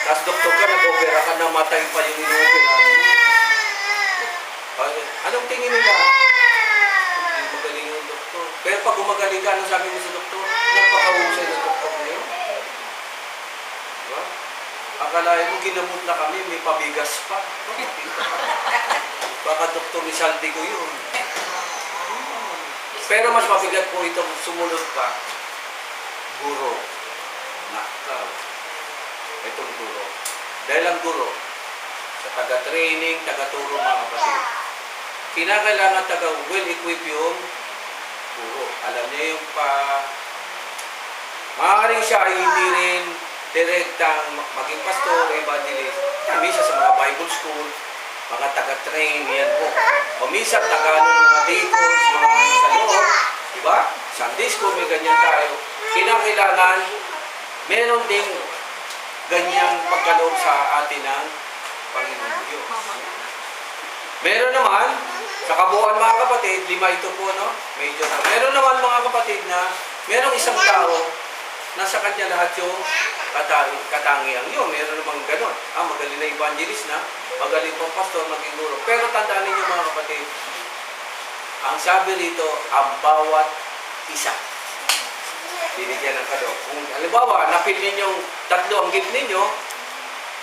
Tapos doktor ka, nag-opera ka, namatay pa yung in-operahan mo. Anong tingin nila? Hindi magaling yung doktor. Pero pag gumagaling ka, anong sabi mo sa doktor? Napakahusay ng doktor ngayon. Diba? Akalain mo, ginamot na kami, may pabigas pa. Baka doktor ni Saldi ko yun. Pero mas mabigat po itong sumunod pa. Guro. Nakaw. Itong guro. Dahil ang guro, sa taga-training, taga-turo mga kapatid, kinakailangan taga-well-equip yung guro. Alam niya yung maaaring siya ay hindi rin direktang maging pastor, evangelist. Kami siya sa mga Bible school, mga taga-train, yan po. O minsan, taga-ano ng mga deacons, mga sa loob, diba? Sunday school, may ganyan tayo. Kinakailangan, meron ding ganyang pagkaloob sa atin ng Panginoon Diyos. Meron naman, sa kabuuan mga kapatid, 5 ito po, no? Medyo na. Meron naman mga kapatid na, merong isang tao, nasa kanya lahat yung katangian yun. Meron namang ganon. Magaling na evangelist na, magaling pang pastor, maging guro. Pero tandaan ninyo mga kapatid, ang sabi rito, ang bawat isa. Binigyan ng kado. Kung halimbawa, napil ninyong 3 ang gift ninyo,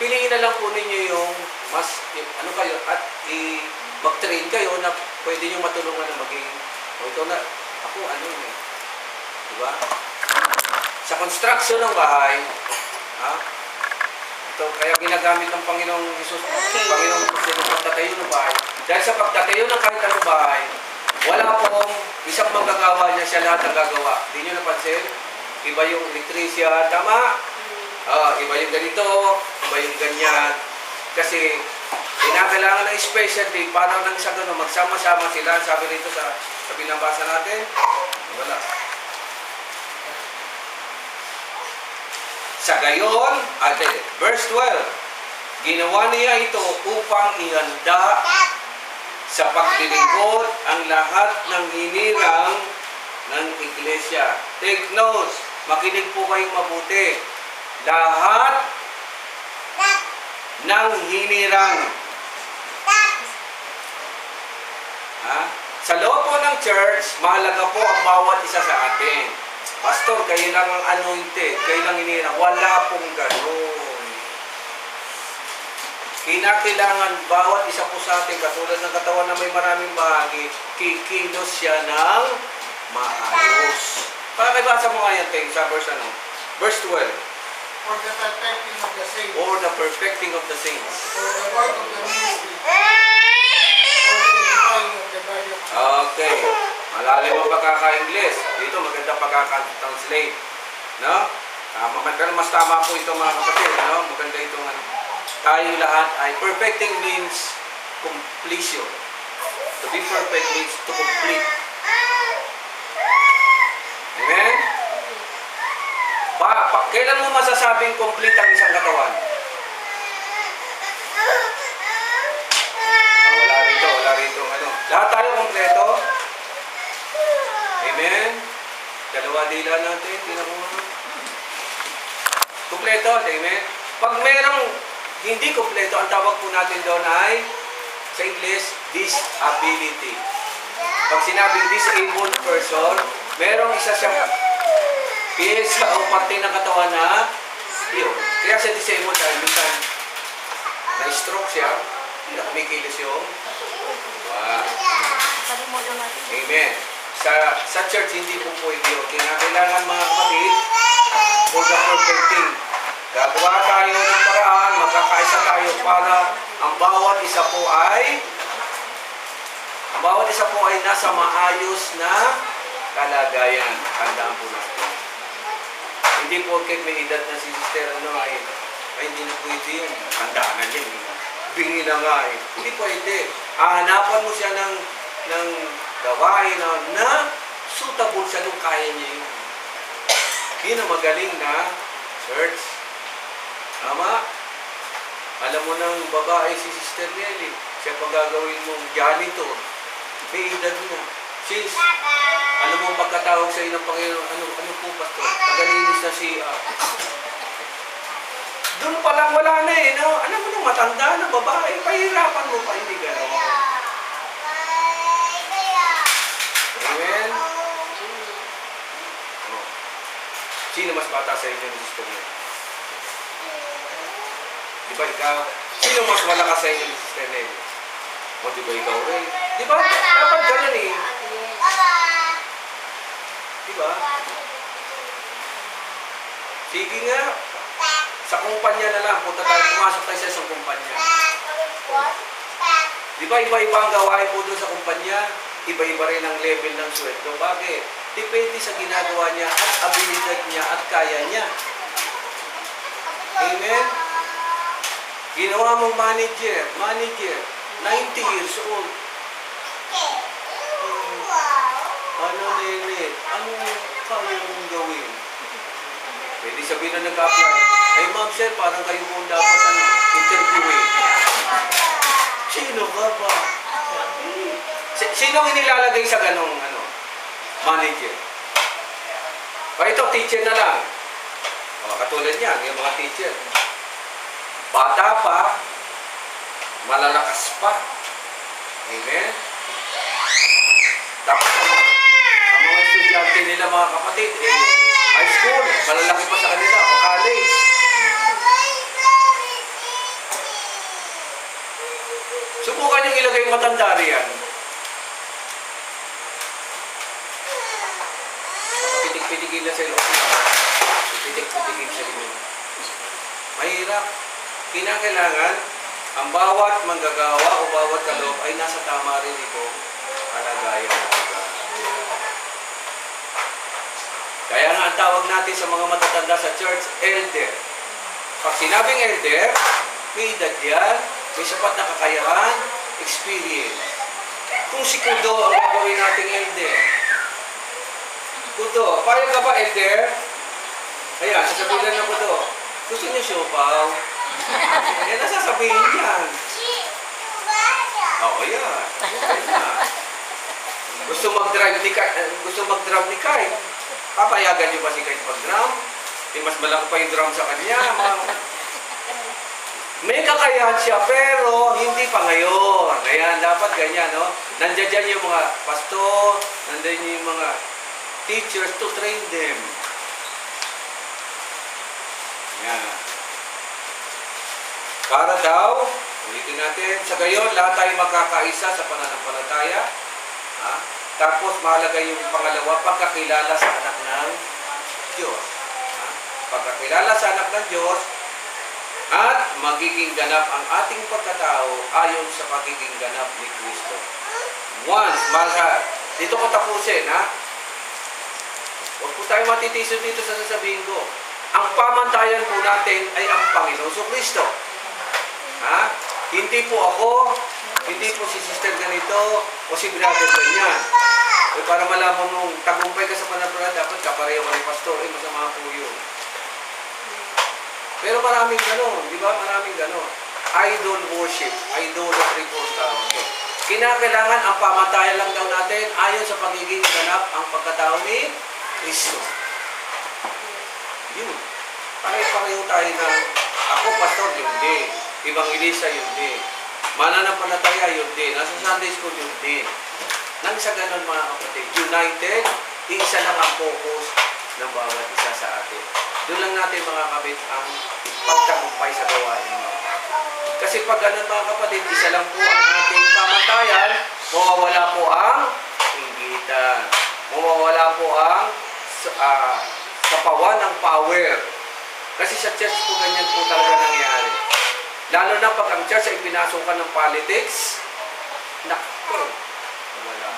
piliin na lang po ninyo yung mas, ano kayo, at mag-train kayo na pwede nyo matulungan na maging, ito na, ako ano yun. Diba? Sa construction ng bahay, ito, kaya ginagamit ng Panginoong Jesus, Panginoong Kristo ng pagtatayo ng bahay. Dahil sa pagtatayo ng kahit anong bahay, wala pong isang manggagawa niya, siya lahat ang gagawa. Hindi nyo napansin? Iba yung electrician, tama? Iba yung ganito, iba yung ganyan. Kasi, kinakailangan ng special day para nang sa gano'n, magsama-sama sila. Sabi rito sa binabasa natin, wala. Sa gayon, verse 12, ginawa niya ito upang ihanda sa paglilingkod ang lahat ng hinirang ng iglesia. Take notes, makinig po kayong mabuti. Lahat ng hinirang. Sa loob po ng church, mahalaga po ang bawat isa sa atin. Pastor, kayo lang ang anointed, kayo lang hinirang. Wala pong gano'n. Kinakailangan bawat isa po sa atin, katulad ng katawan na may maraming bahagi, kikilos siya ng maayos. Pakibasa mo nga yan, Teng, sa verse 12. For the perfecting of the saints. Or the perfecting of the saints. For the work of the ministry. For the edifying of the body of Christ. Okay. Malalim ang pagkaka-Ingles. Dito maganda pagkaka-translate. No? Mas tama po ito mga kapatid. No? Maganda itong tayo lahat ay perfecting means completion. To be perfect means to complete. Amen? Kailan mo masasabing complete ang isang katawan? Wala rito ano. Lahat tayo kompleto? Amen? Dalawa dila natin, tingnan mo. Kompleto, amen? Pag merong hindi kompleto, ang tawag po natin doon ay, sa English, disability. Pag sinabing disabled person, merong isa siyang piesa o parte ng katawan na yun. Kaya sa disabled dahil minsan na-stroke siya, hindi na kumikilos yung amen. Sa church, hindi po pwede yun. Kailangan mga kapatid, for the perfecting. Gagawa tayo ng paraan, magkakaisa tayo para ang bawat isa po ay nasa maayos na kalagayan. Tandaan po natin. Hindi po kahit may edad na si sister, ay hindi na pwede yan. Tandaan na yan. Bingi na nga eh. Hindi pwede. Hahanapan mo siya ng gawain na suitable siya nung kaya niya yun. Yun ang magaling na church. Tama? Alam mo ng babae si Sister Nelly, siya pag gagawin mong janitor, may edad na. Sis, alam mo pagkatawag sa iyo ng Panginoon, ano po pastor? Tagalinis na siya. Doon pa lang wala na eh, no? Alam mo nung matanda na babae, pahirapan mo pa, hindi gano'n. Amen? Oh. Sino mas bata sa inyo ni Sister Nelly? Di ba ikaw? Sino mas malakas sa inyo ni Sister Nelly? O di ba ikaw rin? Di ba? Dapat ganun eh. Di ba? Sige nga. Sa kumpanya na lang. Punta tayo, pumasok tayo sa isang kumpanya. Di ba iba-iba ang gawain po doon sa kumpanya? Iba-iba rin ang level ng sweldo. Bakit? Depende sa ginagawa niya at abilidad niya at kaya niya. Amen? Ginawa mong manager, 90 years old. Ano nene? Anong kaya mong gawin? Pwede sabihin na nag-apply. Ay ma'am sir, parang kayo po dapat interviewin. Sino ka ba? Sino ang inilalagay sa ganong manager? O ito, teacher na lang. O, katulad niyan, yung mga teacher. Bata pa, malalakas pa. Amen? Tapos ang mga estudyante nila, mga kapatid, high school, malalaki pa sa kanila, o college. Subukan yung ilagay yung matanda riyan. Pitik-pitigin na sa ilo. Pitik-pitigin sa ilo. Mahirap. Kinakailangan, ang bawat manggagawa o bawat kaloob ay nasa tama rin ito kalagayan ng pagkakas. Kaya nga ang tawag natin sa mga matatanda sa church, elder. Pag sinabing elder, may edad yan, may sapat na kakayahan, experience. Kung si Kudo ang gagawin nating elder, Kudo, payag ka ba elder? Ayan, sasabihin na Kudo, gusto niyo siopaw? Yan ang sasabihin niyan. Oo, yan. Gusto mag-drive ni Kai. Papayagan niyo ba si Kai pag-drum? Mas malaki pa yung drum sa kanya. May kakayahan siya, pero hindi pa ngayon. Ayan, dapat ganyan, no? Nandiyan dyan yung mga pastor, nandiyan yung mga teachers to train them. Yan. Para daw, ulitin natin, sa gayon, lahat tayo magkakaisa sa pananampalataya. Ha? Tapos, mahalaga yung pangalawa, pagkakilala sa anak ng Diyos. Ha? Pagkakilala sa anak ng Diyos, at magiging ganap ang ating pagkatao ayon sa pagiging ganap ni Kristo. Once, mahal, dito ko tapusin, ha? Huwag po tayo matitiso dito sa sasabihin ko. Ang pamantayan po natin ay ang Panginoon so Kristo. Ha? Hindi po ako, hindi po si sister ganito, o si brother ganyan. Eh, para malaman mong tagumpay ka sa pananampalataya, dapat kapareho ka ni pastor, masama po yun. Pero maraming gano'n, di ba? Maraming gano'n. Idol worship, idolatry po ang tawag ko. Kinakailangan ang pamantayan lang daw natin ayon sa pagiging ganap ang pagkatao ni Kristo. Yun. Pare-pareho tayo na ako, pastor, yun din. Evangelista, yun din. Mananampalataya, yun din. Nasa Sunday school, yun din. Nang sa ganun, mga kapatid, united, isa lang ang focus ng bawat isa sa atin. Doon lang natin mga kabit ang pagtagumpay sa gawain mo. Kasi pag ganun, mga kapatid, isa lang po ang ating pamantayan, mawawala po ang inggitan. Mawawala po ang kapawan ng power. Kasi sa church po ganyan po talaga nangyari. Lalo na pag ang church ay pinasok ka ng politics, naku, wala.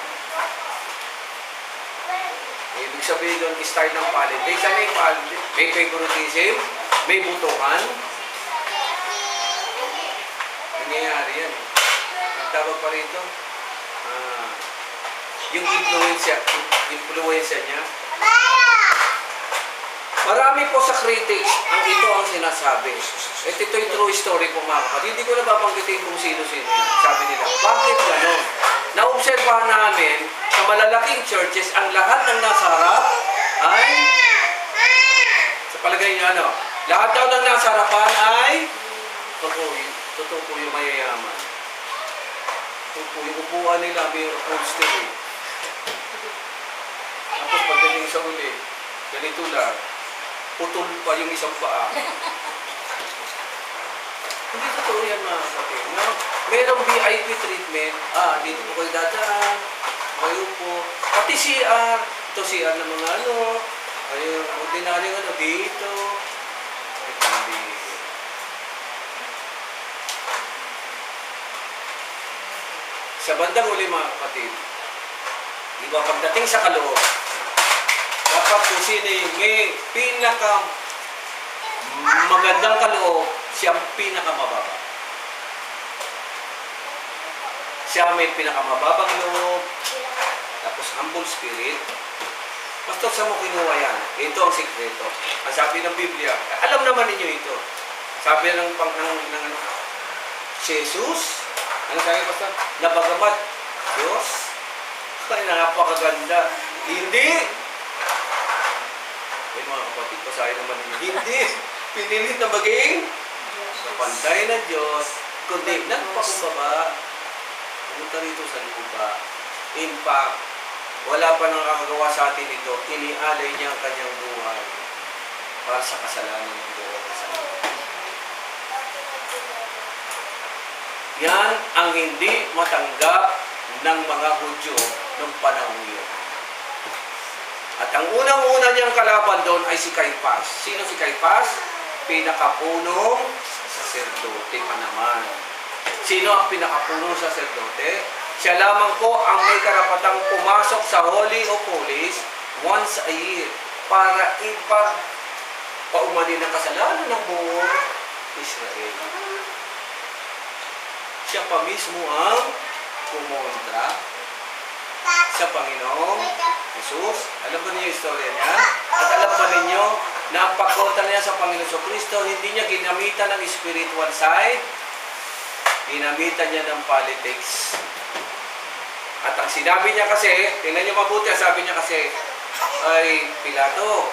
Ibig sabihin doon, start ng politics. Ano yung politics? May favoritism, may butuhan. Nangyayari yan. Ang tawag pa rito, yung influensya niya. Marami po sa critics ang ito ang sinasabi. At ito yung true story po mga kapatid. Hindi ko na babanggitin kung sino-sino. Sabi nila, bakit gano'n? Naobserbahan namin sa malalaking churches, ang lahat ng nasa harap ay, sa palagay niyo Lahat daw ng nasa harapan ay totoo po yung mayayaman. Totoo po yung upuan nila, may upholstery. Tapos pagdating sa uli, ganito lang, putol pa yung isang paa. Hindi totoo yan mga kapatid. No? Merong VIP treatment, dito po kayo dadaan, kayo po, pati CR, ito CR ng mga ayun, ordinaryong dito. Ito hindi. Sa bandang uli mga kapatid, iba pagdating sa kaloob, dapat kung sino yung may magandang kaloob, siya ang pinakamababa. Siya may pinakamababang loob, tapos humble spirit. Pastor, saan mo kinuha yan? Ito ang sikreto. Ang sabi ng Biblia, alam naman ninyo ito. Sabi ng Jesus, ano sabi, Pastor? Nabagamat Diyos? Ay, napakaganda. Hindi! Ay, mga kapatid, basahin naman ninyo. Hindi! Pinilit na maging kapantay ng Diyos, kundi nagpakumbaba. Pumunta rito sa lupa. In fact, wala pa nang nakakagawa sa atin ito. Inialay niya ang kanyang buhay para sa kasalanan ng buong kasalanan. Yan ang hindi matanggap ng mga Hudyo ng panahon yun. At ang unang-una niyang kalaban doon ay si Caiphas. Sino si Caiphas? Pinakapunong saserdote pa naman. Sino ang pinakapunong saserdote? Siya lamang po ang may karapatang pumasok sa Holy of Holies once a year para ipagpaumanin ang kasalanan ng buong Israel. Siya pa mismo ang kumontra sa Panginoong Jesus. Alam ba niyo yung istorya niya? At alam ba ninyo na ang pagkontra niya sa Panginoong Kristo, hindi niya ginamitan ng spiritual side, ginamitan niya ng politics. At ang sinabi niya kasi, tingnan niyo mabuti, sabi niya kasi, ay, Pilato,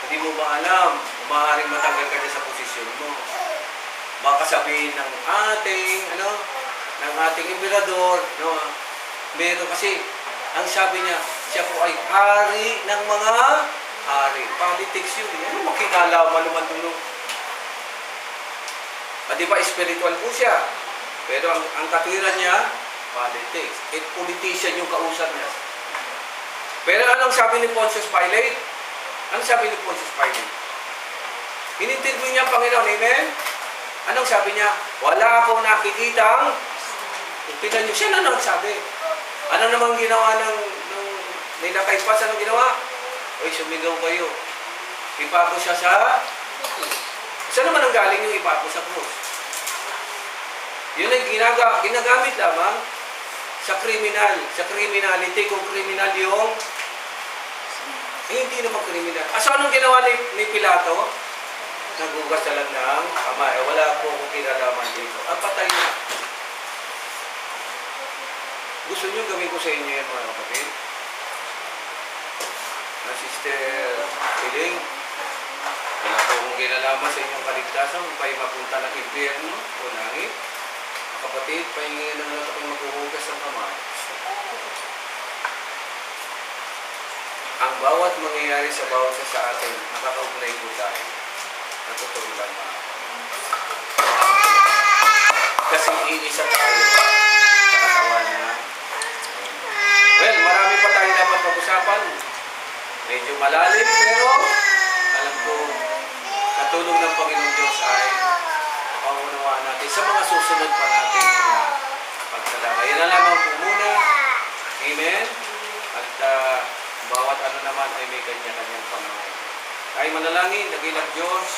hindi mo ba alam, maaaring matanggal ka niya sa posisyon mo. Baka sabihin ng ating emperador, meron kasi, ang sabi niya, siya po ay hari ng mga hari. Politics yun. Ano makinalaman naman doon? Di ba, spiritual po siya. Pero ang katwiran niya, politics. Politician yung kausap niya. Pero anong sabi ni Pontius Pilate? Anong sabi ni Pontius Pilate? Ininterview niya ang Panginoon, amen? Anong sabi niya? Wala akong nakikitang. Tingnan niyo, siya na nagsabi. Ano namang ginawa ng nila Caiphas? Anong ginawa? Oy, sumigaw kayo. Ipapo siya sa... Saan naman ang galing yung ipapo sa krus? Yun ay ginagamit lamang sa kriminal, sa criminality. Kung kriminal yung... hindi naman kriminal. So anong ginawa ni Pilato? Nagugas na lang ng kamay. Wala po akong kinalaman dito. Patay na. Gusto niyo gawin ko sa inyo yan, mga kapatid? Na Sister Piling, wala po akong kinalaman sa inyong kaligtasan kung kayo mapunta ng impyerno o langit. Mga kapatid, pahingin na lang akong maghuhugas ng kamay. Ang bawat mangyayari sa bawat sa atin, nakakaugnay po tayo. Natutulog lang mga. Kasi iisa tayo sa katawan na. Well, marami pa tayong dapat pag-usapan. Medyo malalim, pero alam ko, katulong ng Panginoon Diyos ay maunawaan natin sa mga susunod pa natin mga pagsalaba. Yan na lamang po muna. Amen? At bawat ano naman ay may kanya-kanyang panahon. Tayo manalangin, dakilang Diyos.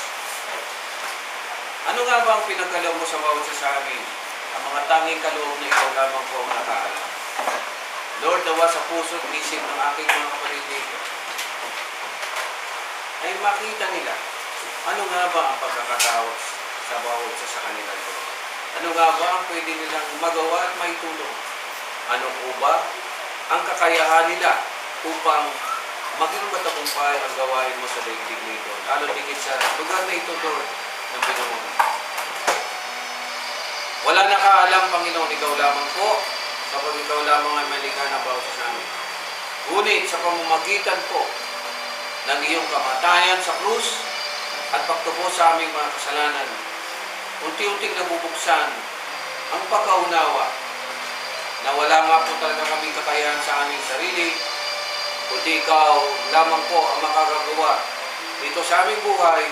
Ano nga ba ang pinagkaloob mo sa bawat sa amin? Ang mga tanging kaloob na ikaw lamang po ang nakaalam. Lord, dawa sa puso at isip ng aking mga kapatid dito ay makita nila ano nga ba ang pagkakataos sa bawat sa kanila ito. Ano nga ba ang pwede nilang magawa at maitulong? Ano po ba ang kakayahan nila upang maging matagumpay ang gawain mo sa daigdig nito. Lalo tigit sa lugar na ito, Lord, ng Panginoon. Wala nakaalam, Panginoon, ikaw lamang po, kapag ikaw lamang ay malikha na bawat sa amin. Ngunit sa pamamagitan po ng iyong kamatayan sa krus at pagtubo sa aming mga kasalanan, unti-unting nabubuksan ang pagkaunawa na wala nga po talaga kaming kakayahan sa aming sarili, kundi ikaw lamang po ang makagagawa dito sa aming buhay.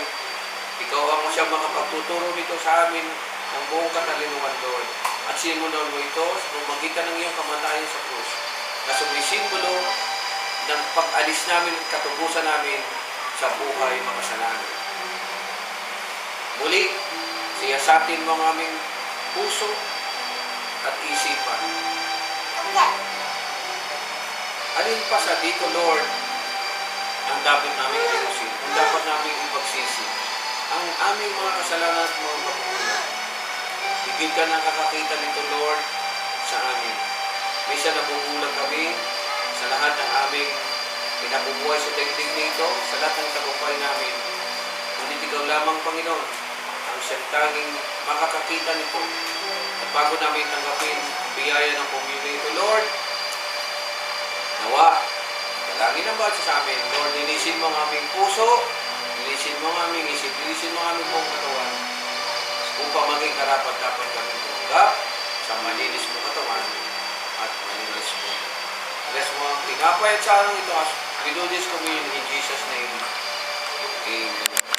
Ikaw ang siyang makapagtuturo dito sa amin ng buong katalinuhan, Lord. At simulan mo ito sa pamamagitan ng iyong kamatayan sa krus na sumisimbolo ng pag-alis namin at katubusan namin sa buhay makasalanan. Muli, siyasatin mo ang aming puso at isipan. Alin pa sa dito, Lord, ang dapat namin ayusin, ang dapat namin ipagsisi, ang aming mga kasalanan at mga pagkukulang. Higit ka na kakakita nito, Lord, sa amin. Minsan nabubulag kami sa lahat ng aming pinabubuhay sa daigdig nito, sa lahat ng tagumpay namin. Ngunit ikaw lamang, Panginoon, ang siyang tanging makakakita nito. At bago namin tanggapin ang biyaya ng community ito, Lord, nawa, dalangin ang bawat sa amin. Lord, linisin mo ang aming puso, linisin mo ang aming isip, linisin mo ang aming buong katawan, upang maging karapat-dapat kami tumanggap sa malinis mo katawan at malinis mo. Bless mo ang tinapay at sarang ito as we do this communion in Jesus' name. Amen.